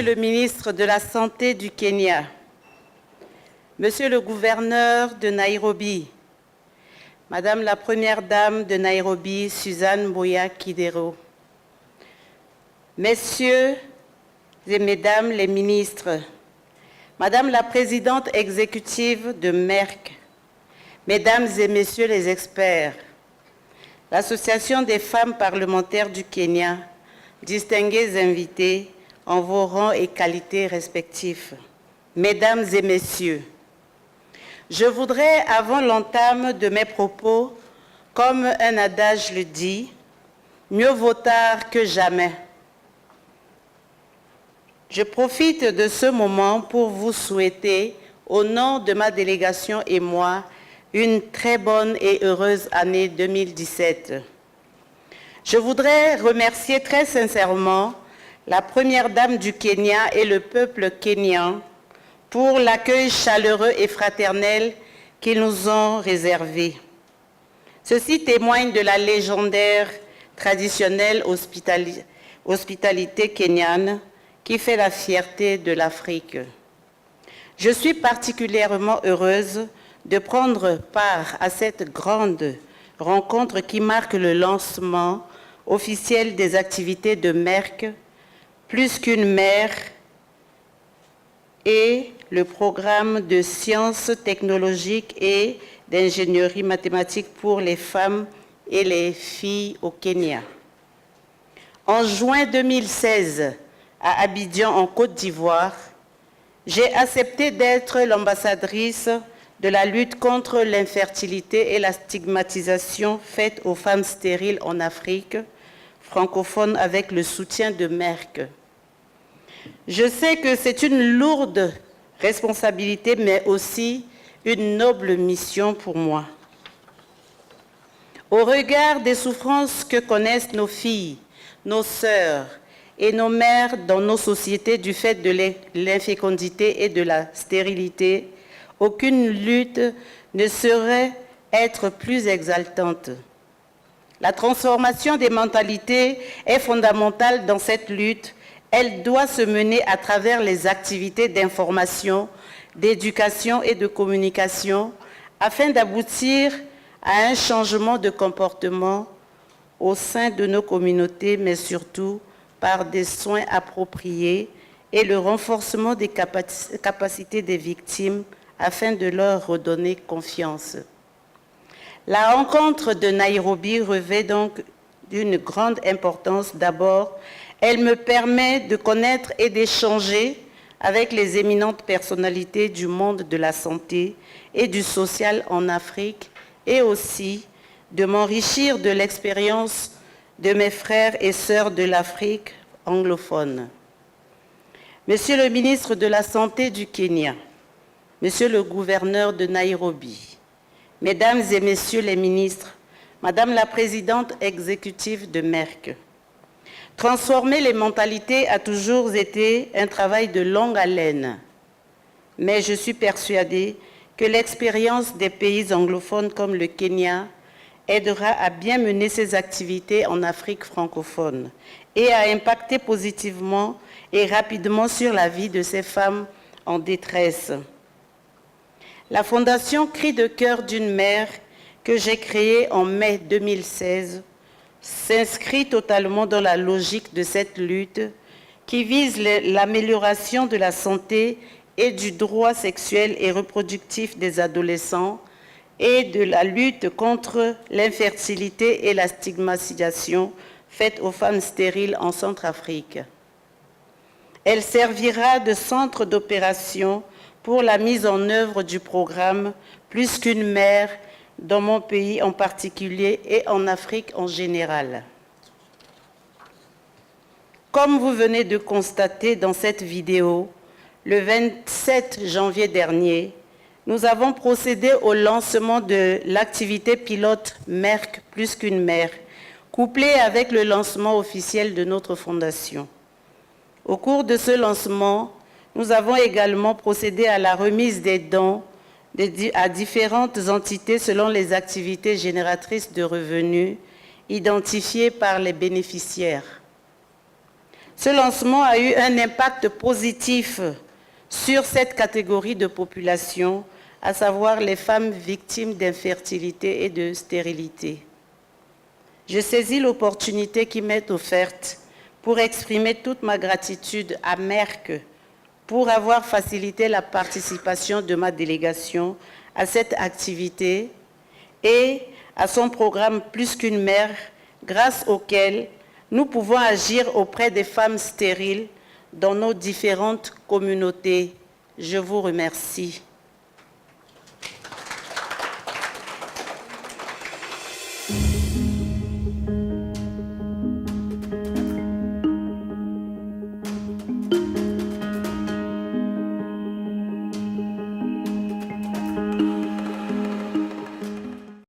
Monsieur le ministre de la Santé du Kenya, Monsieur le gouverneur de Nairobi, Madame la Première Dame de Nairobi, Suzanne Mboya Kidero, Messieurs et Mesdames les ministres, Madame la Présidente exécutive de Merck, Mesdames et Messieurs les experts, l'Association des femmes parlementaires du Kenya, distingués invités en vos rangs et qualités respectifs, Mesdames et Messieurs, je voudrais, avant l'entame de mes propos, comme un adage le dit, mieux vaut tard que jamais. Je profite de ce moment pour vous souhaiter, au nom de ma délégation et moi, une très bonne et heureuse année 2017. Je voudrais remercier très sincèrement la Première Dame du Kenya et le peuple kényan pour l'accueil chaleureux et fraternel qu'ils nous ont réservé. Ceci témoigne de la légendaire traditionnelle hospitalité kenyane qui fait la fierté de l'Afrique. Je suis particulièrement heureuse de prendre part à cette grande rencontre qui marque le lancement officiel des activités de Merck, plus qu'une mère, et le programme de sciences technologiques et d'ingénierie mathématique pour les femmes et les filles au Kenya. En juin 2016, à Abidjan, en Côte d'Ivoire, j'ai accepté d'être l'ambassadrice de la lutte contre l'infertilité et la stigmatisation faite aux femmes stériles en Afrique francophone avec le soutien de Merck. Je sais que c'est une lourde responsabilité, mais aussi une noble mission pour moi. Au regard des souffrances que connaissent nos filles, nos sœurs et nos mères dans nos sociétés du fait de l'infécondité et de la stérilité, aucune lutte ne saurait être plus exaltante. La transformation des mentalités est fondamentale dans cette lutte. Elle doit se mener à travers les activités d'information, d'éducation et de communication afin d'aboutir à un changement de comportement au sein de nos communautés, mais surtout par des soins appropriés et le renforcement des capacités des victimes afin de leur redonner confiance. La rencontre de Nairobi revêt donc d'une grande importance. D'abord, elle me permet de connaître et d'échanger avec les éminentes personnalités du monde de la santé et du social en Afrique et aussi de m'enrichir de l'expérience de mes frères et sœurs de l'Afrique anglophone. Monsieur le ministre de la Santé du Kenya, Monsieur le gouverneur de Nairobi, Mesdames et Messieurs les ministres, Madame la Présidente exécutive de Merck, transformer les mentalités a toujours été un travail de longue haleine, mais je suis persuadée que l'expérience des pays anglophones comme le Kenya aidera à bien mener ces activités en Afrique francophone et à impacter positivement et rapidement sur la vie de ces femmes en détresse. La Fondation Cri de cœur d'une mère que j'ai créée en mai 2016 s'inscrit totalement dans la logique de cette lutte qui vise l'amélioration de la santé et du droit sexuel et reproductif des adolescents et de la lutte contre l'infertilité et la stigmatisation faite aux femmes stériles en Centrafrique. Elle servira de centre d'opération pour la mise en œuvre du programme Plus qu'une mère dans mon pays en particulier et en Afrique en général. Comme vous venez de constater dans cette vidéo, le 27 janvier dernier, nous avons procédé au lancement de l'activité pilote Merck Plus qu'une mère, couplée avec le lancement officiel de notre fondation. Au cours de ce lancement, nous avons également procédé à la remise des dons à différentes entités selon les activités génératrices de revenus identifiées par les bénéficiaires. Ce lancement a eu un impact positif sur cette catégorie de population, à savoir les femmes victimes d'infertilité et de stérilité. Je saisis l'opportunité qui m'est offerte pour exprimer toute ma gratitude à Merck pour avoir facilité la participation de ma délégation à cette activité et à son programme Plus qu'une mère, grâce auquel nous pouvons agir auprès des femmes stériles dans nos différentes communautés. Je vous remercie.